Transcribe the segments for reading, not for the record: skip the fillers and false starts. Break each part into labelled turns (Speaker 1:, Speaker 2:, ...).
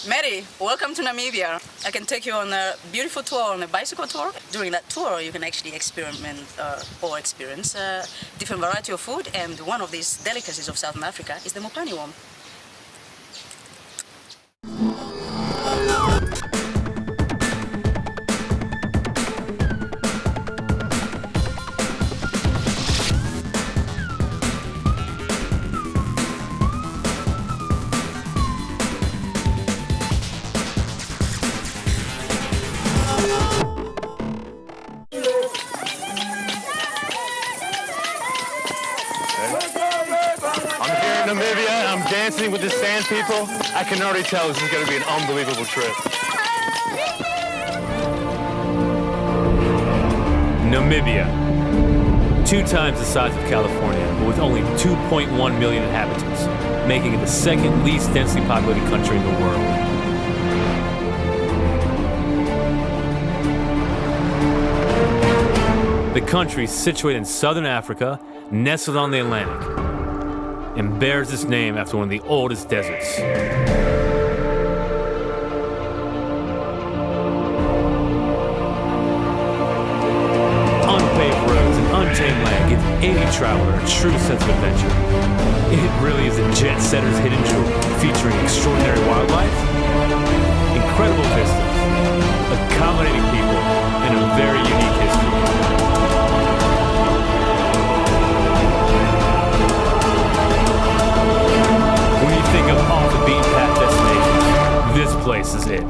Speaker 1: Mary, welcome to Namibia. I can take you on a beautiful tour, on a bicycle tour. During that tour, you can actually experiment or experience different variety of food, and one of these delicacies of Southern Africa is the mopane worm.
Speaker 2: Namibia, I'm dancing with the sand people. I can already tell this is going to be an unbelievable trip.
Speaker 3: Namibia, 2 times the size of California, but with only 2.1 million inhabitants, making it the second least densely populated country in the world. The country is situated in southern Africa, nestled on the Atlantic, and bears its name after one of the oldest deserts. Unpaved roads and untamed land give any traveler a true sense of adventure. It really is a jet-setter's hidden jewel, featuring extraordinary wildlife, incredible vistas, accommodating people, and a very unique history. Think of off the beaten path destinations, this place is it.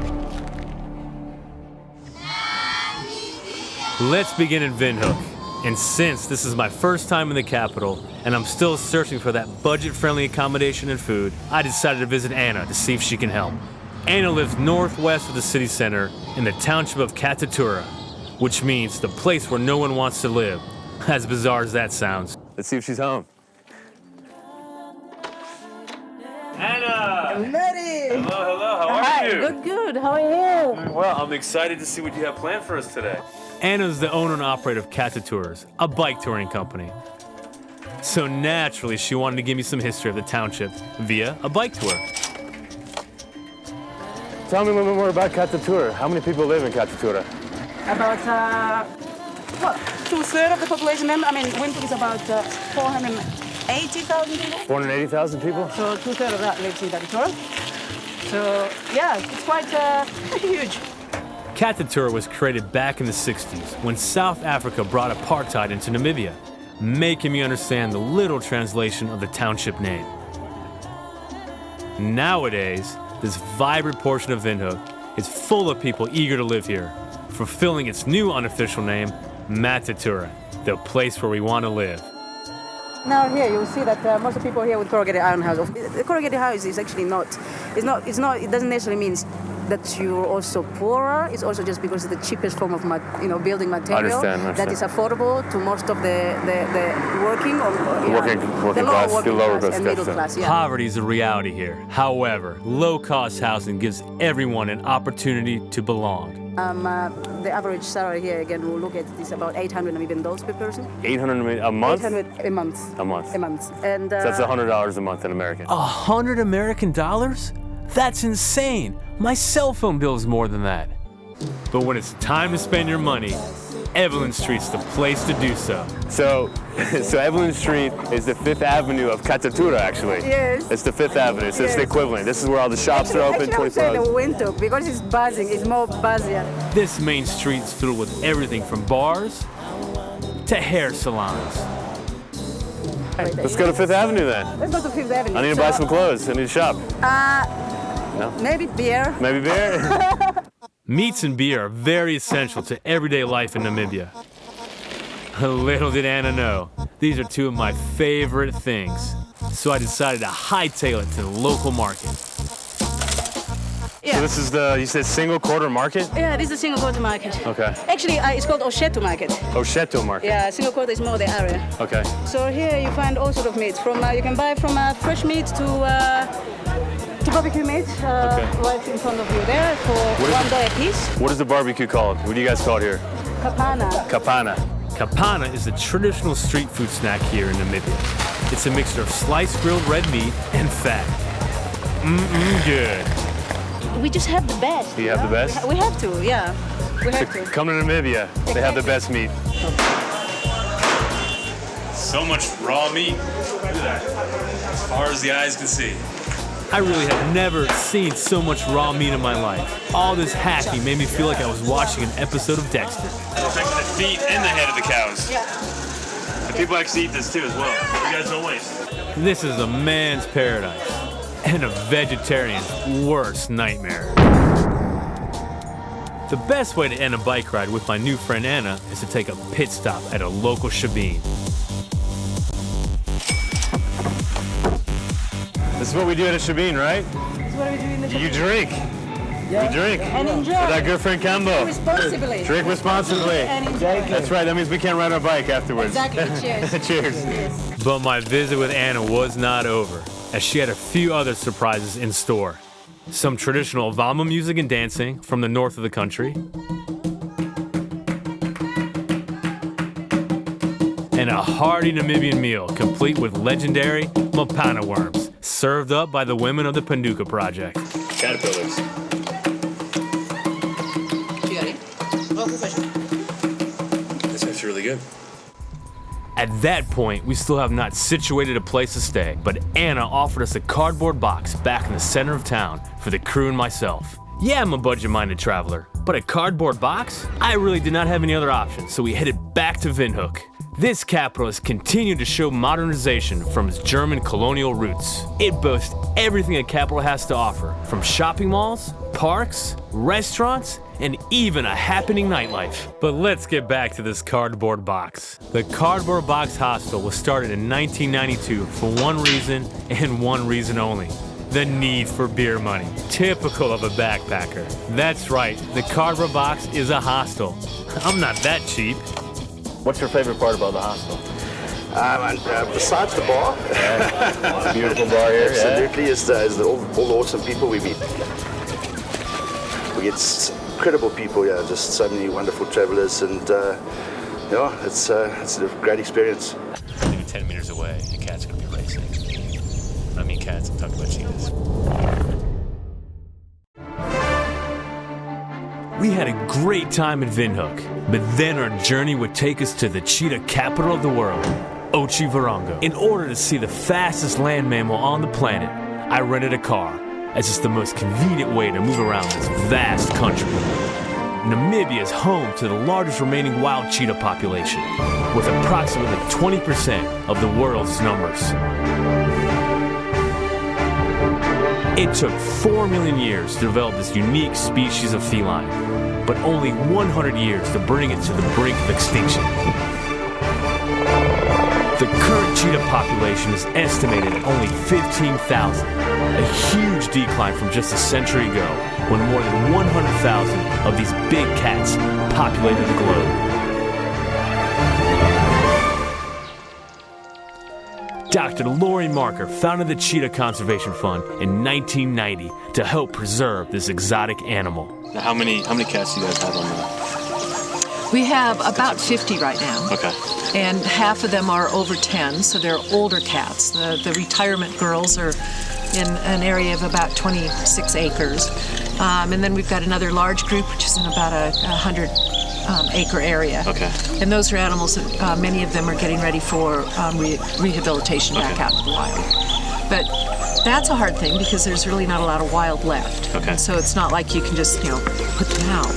Speaker 3: Let's begin in Windhoek. And since this is my first time in the capital, and I'm still searching for that budget-friendly accommodation and food, I decided to visit Anna to see if she can help. Anna lives northwest of the city center in the township of Katatura, which means the place where no one wants to live, as bizarre as that sounds.
Speaker 2: Let's see if she's home.
Speaker 3: Anna!
Speaker 1: Mary!
Speaker 3: Hello, how are
Speaker 1: Hi,
Speaker 3: you?
Speaker 1: good. How are you?
Speaker 3: Well, I'm excited to see what you have planned for us today. Anna's the owner and operator of Catatours, a bike touring company. So naturally, she wanted to give me some history of the township via a bike tour.
Speaker 2: Tell me a little bit more about Katatura. How many people live in Katatura?
Speaker 1: About, 2/3 of the population. I mean, Windhoek is about 480,000 people.
Speaker 2: 480,000 people?
Speaker 1: So 2/3 of that lives in Katatura. So yeah, it's quite huge.
Speaker 3: Katatura was created back in the 60s when South Africa brought apartheid into Namibia, making me understand the literal translation of the township name. Nowadays, this vibrant portion of Windhoek is full of people eager to live here, fulfilling its new unofficial name, Matatura, the place where we want to live.
Speaker 1: Now here you'll see that most of the people here with corrugated iron house. The corrugated house is actually it doesn't necessarily mean that you're also poorer. It's also just because it's the cheapest form of building material that is affordable to most of the working class and middle class. Yeah.
Speaker 3: Poverty is a reality here. However, low-cost housing gives everyone an opportunity to belong.
Speaker 1: The average salary here, again, we'll look at this about 800 Namibian dollars per person.
Speaker 2: 800 a month?
Speaker 1: 800 a month.
Speaker 2: A month.
Speaker 1: A month. And
Speaker 2: so that's $100 a month in American.
Speaker 3: $100 American dollars? That's insane. My cell phone bill is more than that. But when it's time to spend your money, Evelyn Street's the place to do so.
Speaker 2: So Evelyn Street is the 5th Avenue of Katatura, actually.
Speaker 1: Yes.
Speaker 2: It's the 5th Avenue, so it's the equivalent. This is where all the shops are open 24 hours.
Speaker 1: The Windhoek, because it's buzzing, it's more buzzier.
Speaker 3: This main street is filled with everything from bars to hair salons.
Speaker 2: Let's go to 5th Avenue then.
Speaker 1: Let's go to 5th Avenue.
Speaker 2: I need to buy some clothes. I need to shop. No?
Speaker 1: Maybe beer.
Speaker 2: Maybe beer?
Speaker 3: Meats and beer are very essential to everyday life in Namibia. Little did Anna know, these are 2 of my favorite things. So I decided to hightail it to the local market.
Speaker 1: Yeah.
Speaker 2: So this is you said single quarter market?
Speaker 1: Yeah, this is a single quarter market.
Speaker 2: Okay.
Speaker 1: Actually, it's called Osheto market.
Speaker 2: Osheto market?
Speaker 1: Yeah, single quarter is more the area.
Speaker 2: Okay.
Speaker 1: So here you find all sort of meats. You can buy from fresh meat to barbecue meat, right in front of you there for $1 a piece.
Speaker 2: What is the barbecue called? What do you guys call it here?
Speaker 1: Kapana.
Speaker 2: Kapana.
Speaker 3: Kapana is a traditional street food snack here in Namibia. It's a mixture of sliced grilled red meat and fat. Good.
Speaker 1: We just have the best.
Speaker 2: You have the best?
Speaker 1: We have to, yeah. We have to.
Speaker 2: Come to Namibia. They have the best meat.
Speaker 3: So much raw meat. As far as the eyes can see. I really have never seen so much raw meat in my life. All this hacking made me feel like I was watching an episode of Dexter. Affecting the feet and the head of the cows.
Speaker 1: Yeah.
Speaker 3: And people actually eat this too as well. You guys don't waste. This is a man's paradise and a vegetarian's worst nightmare. The best way to end a bike ride with my new friend Anna is to take a pit stop at a local shebeen.
Speaker 2: This is what we do at a shebeen, right?
Speaker 1: That's what we do in the
Speaker 2: You drink.
Speaker 1: Yeah.
Speaker 2: You drink.
Speaker 1: And enjoy.
Speaker 2: With our good friend Cambo.
Speaker 1: Responsibly.
Speaker 2: Drink responsibly.
Speaker 1: And enjoy.
Speaker 2: That's right. That means we can't ride our bike afterwards.
Speaker 1: Exactly. Cheers.
Speaker 2: Cheers.
Speaker 1: Yes.
Speaker 3: But my visit with Anna was not over, as she had a few other surprises in store. Some traditional Vama music and dancing from the north of the country, and a hearty Namibian meal complete with legendary mapana worms, served up by the women of the Panduka Project. Caterpillars. This actually really good. At that point, we still have not situated a place to stay, but Anna offered us a cardboard box back in the center of town for the crew and myself. Yeah, I'm a budget-minded traveler, but a cardboard box? I really did not have any other options, so we headed back to Windhoek. This capital has continued to show modernization from its German colonial roots. It boasts everything a capital has to offer, from shopping malls, parks, restaurants, and even a happening nightlife. But let's get back to this cardboard box. The Cardboard Box Hostel was started in 1992 for one reason and one reason only: the need for beer money. Typical of a backpacker. That's right, the Cardboard Box is a hostel. I'm not that cheap. What's your favorite part about the hostel?
Speaker 4: Besides the bar,
Speaker 2: Beautiful bar here.
Speaker 4: absolutely, is all the awesome people we meet. We get incredible people, yeah, just so many wonderful travelers, and it's a great experience.
Speaker 3: Maybe 10 meters away, a cat's gonna be racing. I mean cats, I'm talking about cheetahs. We had a great time in Windhoek, but then our journey would take us to the cheetah capital of the world, Otjiwarongo. In order to see the fastest land mammal on the planet, I rented a car, as it's the most convenient way to move around this vast country. Namibia is home to the largest remaining wild cheetah population, with approximately 20% of the world's numbers. It took 4 million years to develop this unique species of feline, but only 100 years to bring it to the brink of extinction. The current cheetah population is estimated at only 15,000, a huge decline from just a century ago, when more than 100,000 of these big cats populated the globe. Dr. Lori Marker founded the Cheetah Conservation Fund in 1990 to help preserve this exotic animal. Now, how many cats do you guys have on there?
Speaker 5: We have about 50 right now.
Speaker 3: Okay.
Speaker 5: And half of them are over 10, so they're older cats. The retirement girls are in an area of about 26 acres. And then we've got another large group, which is in about a 100-acre area.
Speaker 3: Okay.
Speaker 5: And those are animals that many of them are getting ready for rehabilitation back out in the wild. But that's a hard thing because there's really not a lot of wild left.
Speaker 3: Okay.
Speaker 5: And so it's not like you can just, put them out.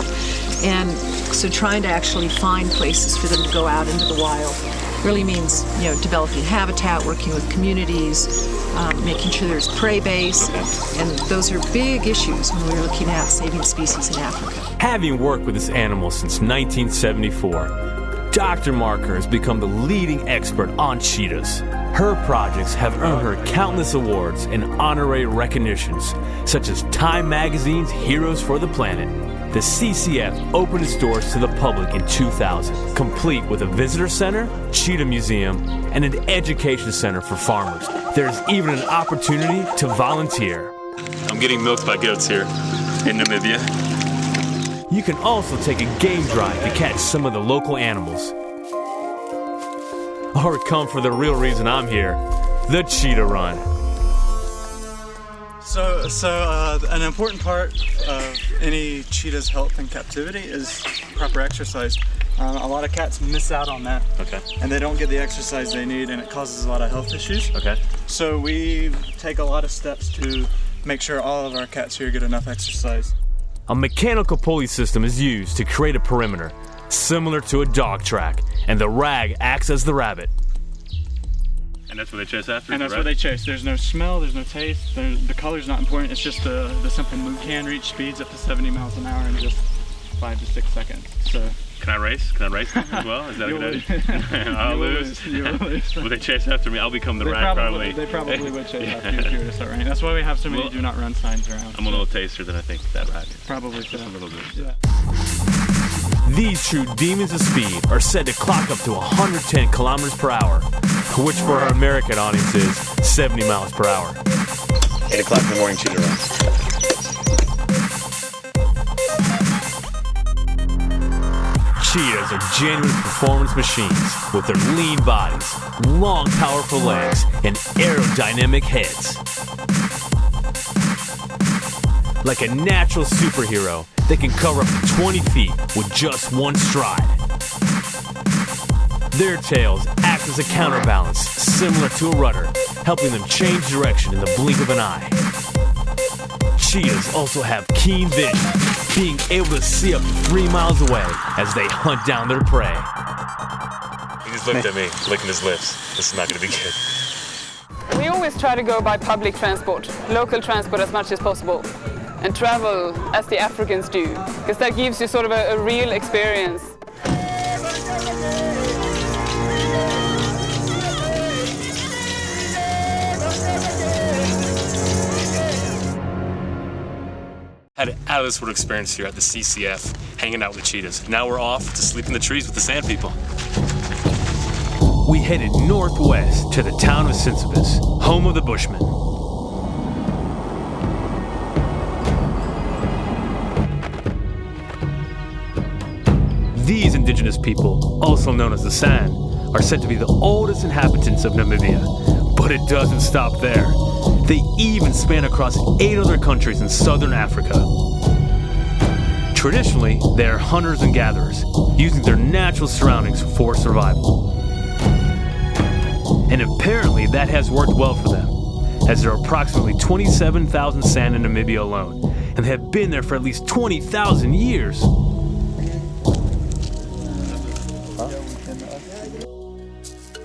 Speaker 5: And so trying to actually find places for them to go out into the wild really means, developing habitat, working with communities, making sure there's prey base, and those are big issues when we're looking at saving species in Africa.
Speaker 3: Having worked with this animal since 1974, Dr. Marker has become the leading expert on cheetahs. Her projects have earned her countless awards and honorary recognitions, such as Time Magazine's Heroes for the Planet. The CCF opened its doors to the public in 2000, complete with a visitor center, cheetah museum, and an education center for farmers. There's even an opportunity to volunteer. I'm getting milked by goats here in Namibia. You can also take a game drive to catch some of the local animals. Or come for the real reason I'm here, the Cheetah Run.
Speaker 6: So an important part of any cheetah's health in captivity is proper exercise. A lot of cats miss out on that.
Speaker 3: Okay.
Speaker 6: And they don't get the exercise they need, and it causes a lot of health issues.
Speaker 3: Okay.
Speaker 6: So we take a lot of steps to make sure all of our cats here get enough exercise.
Speaker 3: A mechanical pulley system is used to create a perimeter, similar to a dog track, and the rag acts as the rabbit. And that's what they chase after?
Speaker 6: And that's what they chase. There's no smell, there's no taste, the color's not important, it's just the simple move. Can reach speeds up to 70 miles an hour in just 5 to 6 seconds. So.
Speaker 3: Can I race? Can I race them as well? Is that a good idea? I'll lose.
Speaker 6: You will lose.
Speaker 3: Will they chase after me? I'll become the rat probably.
Speaker 6: They probably would chase after you if you were to start running. That's why we have so many do not run signs around.
Speaker 3: I'm a little taster than I think that rat is.
Speaker 6: Probably so.
Speaker 3: Just a little bit.
Speaker 6: Yeah.
Speaker 3: These true demons of speed are said to clock up to 110 kilometers per hour, which for our American audience is 70 miles per hour.
Speaker 2: 8 o'clock in the morning, Cheetah Run.
Speaker 3: Cheetahs are genuine performance machines with their lean bodies, long, powerful legs, and aerodynamic heads. Like a natural superhero, they can cover up to 20 feet with just one stride. Their tails act as a counterbalance, similar to a rudder, helping them change direction in the blink of an eye. Cheetahs also have keen vision, being able to see up to 3 miles away as they hunt down their prey. He just looked at me, licking his lips. This is not going to be good.
Speaker 7: We always try to go by public transport, local transport as much as possible, and travel as the Africans do, because that gives you sort of a real experience.
Speaker 3: Had an out of this world experience here at the CCF, hanging out with the cheetahs. Now we're off to sleep in the trees with the sand people. We headed northwest to the town of Sincebus, home of the Bushmen. These indigenous people, also known as the San, are said to be the oldest inhabitants of Namibia. But it doesn't stop there. They even span across 8 other countries in southern Africa. Traditionally, they are hunters and gatherers, using their natural surroundings for survival. And apparently that has worked well for them, as there are approximately 27,000 San in Namibia alone, and they have been there for at least 20,000 years.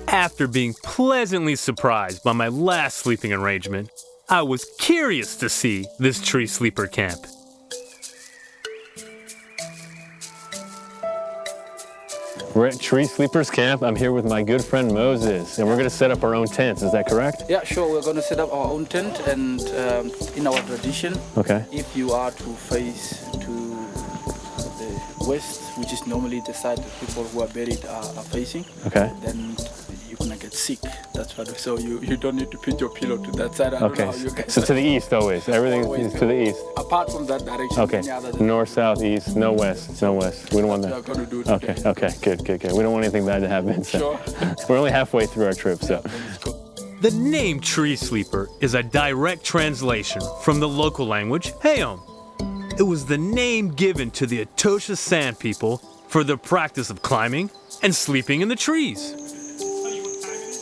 Speaker 3: After being pleasantly surprised by my last sleeping arrangement, I was curious to see this tree sleeper camp. We're at Tree Sleepers Camp. I'm here with my good friend Moses, and we're going to set up our own tents. Is that correct?
Speaker 8: Yeah, sure. We're going to set up our own tent, and in our tradition, if you are to face to the west, which is normally the side that people who are buried are facing, then you're going to get sick. That's what. So you don't need to put your pillow to that side. I don't know how you guys
Speaker 3: so to the east always. Everything is to the east.
Speaker 8: Apart from that direction.
Speaker 3: Okay. North, south, east, no west. No west. We don't want that.
Speaker 8: We're going to do today.
Speaker 3: Okay. Good. We don't want anything bad to happen. So.
Speaker 8: Sure.
Speaker 3: We're only halfway through our trip, so. The name Tree Sleeper is a direct translation from the local language, Heom. It was the name given to the Etosha Sand people for their practice of climbing and sleeping in the trees.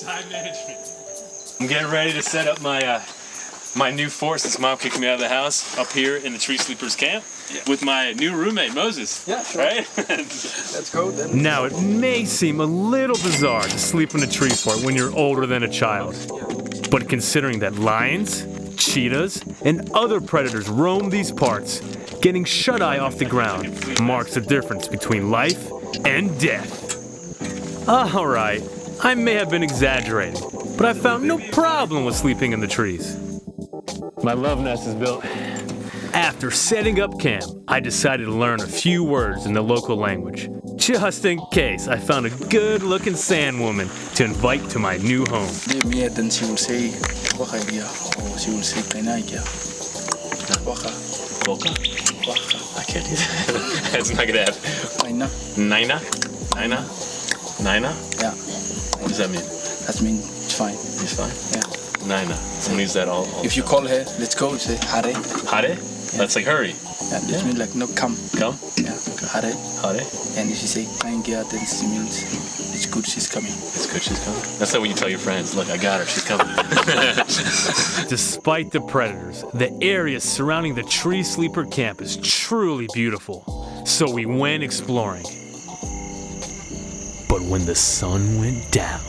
Speaker 3: Time management. I'm getting ready to set up my new fort since Mom kicked me out of the house up here in the Tree Sleepers camp with my new roommate, Moses.
Speaker 8: Yeah, sure.
Speaker 3: Right?
Speaker 8: Let's go then.
Speaker 3: Now, it may seem a little bizarre to sleep in a tree fort when you're older than a child. But considering that lions, cheetahs, and other predators roam these parts, getting shut-eye off the ground marks the difference between life and death. All right, I may have been exaggerating, but I found no problem with sleeping in the trees. My love nest is built. After setting up camp, I decided to learn a few words in the local language, just in case I found a good-looking sand woman to invite to my new home.
Speaker 8: Then she will say, Wakagia, or she will say, Kainagia. Waka.
Speaker 3: Boca?
Speaker 8: I can't do that.
Speaker 3: That's not gonna happen.
Speaker 8: Naina.
Speaker 3: Nina?
Speaker 8: Yeah.
Speaker 3: What does that mean?
Speaker 8: That means it's fine.
Speaker 3: It's fine?
Speaker 8: Yeah.
Speaker 3: Naina. So means that all
Speaker 8: If you call her, let's go, say hare.
Speaker 3: Hare? That's like hurry.
Speaker 8: Yeah, this means like no, come.
Speaker 3: Come?
Speaker 8: Yeah, hare.
Speaker 3: Hare?
Speaker 8: And if you say kaingia, then it means it's good, she's coming.
Speaker 3: It's good she's coming. That's like when you tell your friends, look, I got her, she's coming. Despite the predators, the area surrounding the tree sleeper camp is truly beautiful. So we went exploring. But when the sun went down,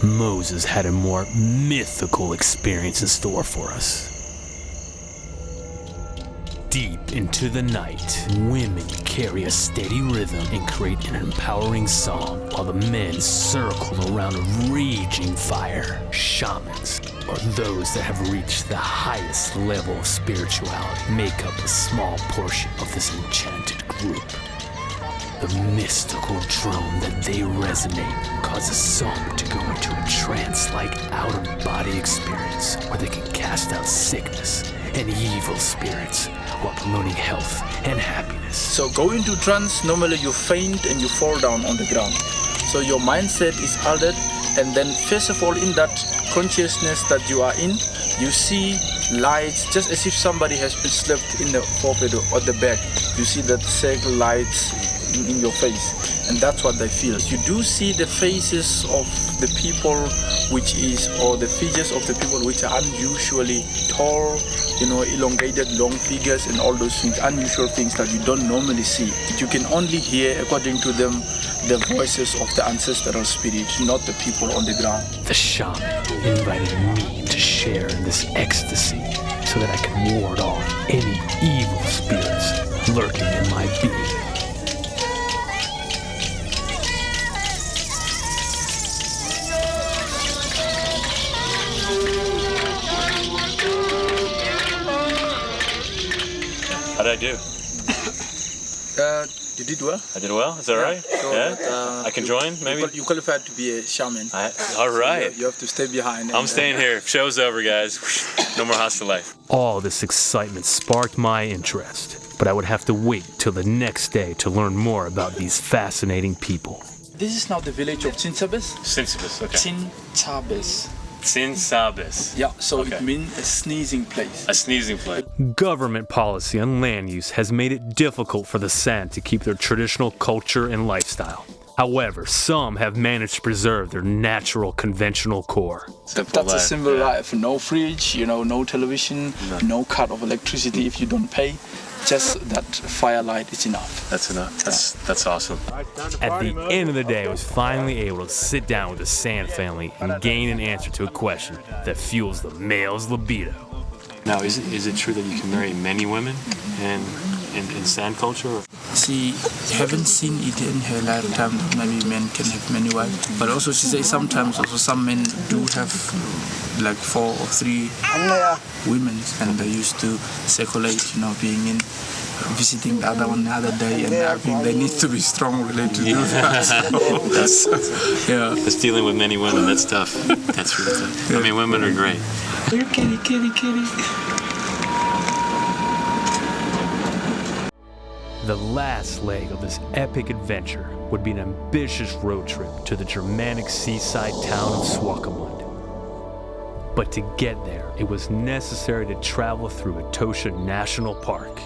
Speaker 3: Moses had a more mythical experience in store for us. Deep into the night, women carry a steady rhythm and create an empowering song while the men circle around a raging fire. Shamans, or those that have reached the highest level of spirituality, make up a small portion of this enchanted group. The mystical drone that they resonate causes some to go into a trance-like out-of-body experience where they can cast out sickness and evil spirits while promoting health and happiness.
Speaker 8: So go into trance, normally you faint and you fall down on the ground. So your mindset is altered, and then first of all in that consciousness that you are in, you see lights, just as if somebody has been slept in the forehead or the back. You see that circle lights in your face, and that's what they feel. You do see the faces of the people or the figures of the people which are unusually tall, elongated, long figures and all those things, unusual things that you don't normally see. You can only hear, according to them, the voices of the ancestral spirits, not the people on the ground.
Speaker 3: The shaman invited me to share in this ecstasy so that I could ward off any evil spirits lurking in my being. How did I do?
Speaker 8: You did well.
Speaker 3: I did well? Is that right?
Speaker 8: So
Speaker 3: Yeah? I can join, maybe?
Speaker 8: You qualified to be a shaman.
Speaker 3: All right.
Speaker 8: So you have to stay behind.
Speaker 3: I'm staying here. Show's over, guys. No more Hostel Life. All this excitement sparked my interest, but I would have to wait till the next day to learn more about these fascinating people.
Speaker 8: This is now the village of Chinsabes.
Speaker 3: Chinsabes, okay.
Speaker 8: Chinsabes.
Speaker 3: Chinsabes.
Speaker 8: Yeah, so
Speaker 3: Okay.
Speaker 8: it means a sneezing place.
Speaker 3: A sneezing place. Government policy on land use has made it difficult for the San to keep their traditional culture and lifestyle. However, some have managed to preserve their natural, conventional core.
Speaker 8: That's a simple life. No fridge, no television, no cut of electricity if you don't pay. Just that firelight is enough.
Speaker 3: That's enough. That's awesome. At the end of the day, I was finally able to sit down with the San family and gain an answer to a question that fuels the male's libido. Now, is it true that you can marry many women in San culture? Or?
Speaker 8: She haven't seen it in her lifetime. Maybe men can have many wives, but also she says sometimes also some men do have like 4 or 3 women, and they used to circulate, being in, visiting the other one the other day, and I think they need to be strong related to do that.
Speaker 3: That's dealing with many women. That's tough. That's really tough. Yeah. I mean, women are great.
Speaker 8: Kitty.
Speaker 3: The last leg of this epic adventure would be an ambitious road trip to the Germanic seaside town of Swakopmund. But to get there, it was necessary to travel through Etosha National Park.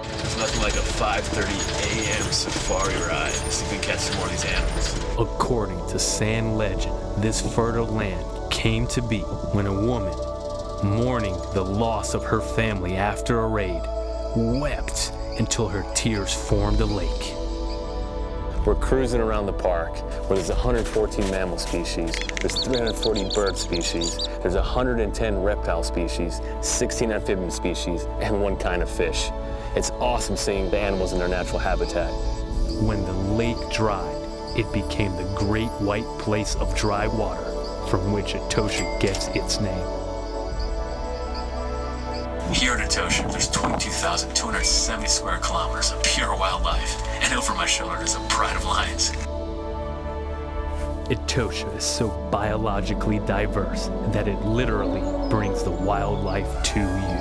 Speaker 3: There's nothing like a 5:30 a.m. safari ride to see if we can catch some more of these animals. According to San legend, this fertile land came to be when a woman, mourning the loss of her family after a raid, wept until her tears formed a lake. We're cruising around the park where there's 114 mammal species, there's 340 bird species, there's 110 reptile species, 16 amphibian species, and 1 kind of fish. It's awesome seeing the animals in their natural habitat. When the lake dried, it became the great white place of dry water from which Etosha gets its name. Here at Etosha, there's 22,270 square kilometers of pure wildlife, and over my shoulder is a pride of lions. Etosha is so biologically diverse that it literally brings the wildlife to you.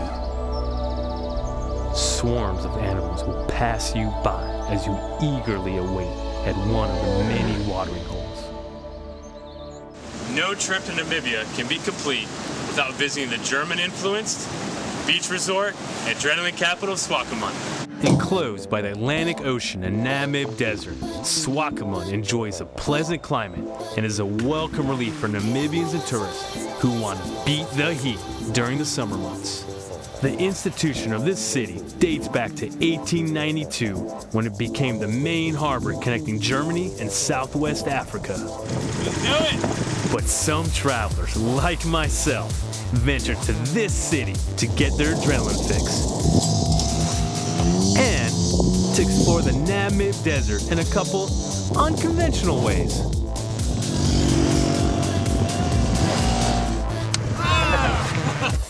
Speaker 3: Swarms of animals will pass you by as you eagerly await at one of the many watering holes. no trip to Namibia can be complete without visiting the German-influenced beach resort, adrenaline capital Swakopmund. Enclosed by the Atlantic Ocean and Namib Desert, Swakopmund enjoys a pleasant climate and is a welcome relief for Namibians and tourists who want to beat the heat during the summer months. The institution of this city dates back to 1892, when it became the main harbor connecting Germany and Southwest Africa. Let's do it! But some travelers, like myself, venture to this city to get their adrenaline fix and to explore the Namib Desert in a couple unconventional ways.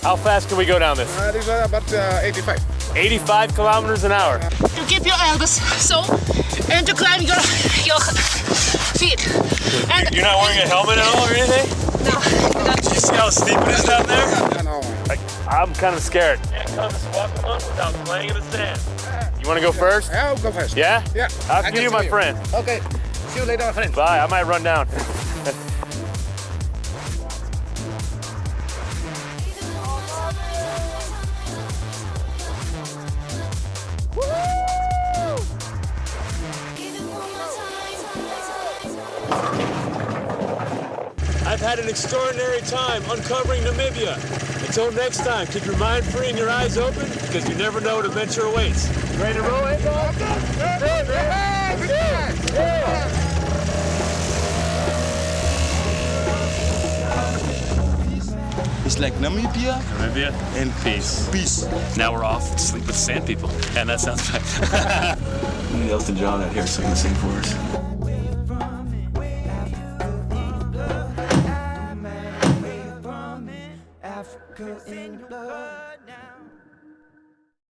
Speaker 3: How fast can we go down this?
Speaker 9: This is about 85.
Speaker 3: 85 kilometers an hour.
Speaker 10: To keep your elbows so, and to climb your feet. And
Speaker 3: you're not wearing a helmet at all or anything?
Speaker 10: No.
Speaker 3: Did you see how steep it is down there?
Speaker 9: No.
Speaker 3: I'm kind of scared. Can't come to Swakopmund without playing in the sand. You want to go first?
Speaker 9: Yeah, I'll go first.
Speaker 3: Yeah?
Speaker 9: Yeah.
Speaker 3: After you, my friend.
Speaker 9: Okay. See you later, my friend.
Speaker 3: Bye. I might run down. I've had an extraordinary time uncovering Namibia. Until next time, keep your mind free and your eyes open, because you never know what adventure awaits. Ready to roll it?
Speaker 11: It's like Namibia
Speaker 3: and peace.
Speaker 11: Peace.
Speaker 3: Now we're off to sleep with sand people. And that sounds fun.
Speaker 11: We need Elton John out here singing the same for us.
Speaker 12: Africa in your blood.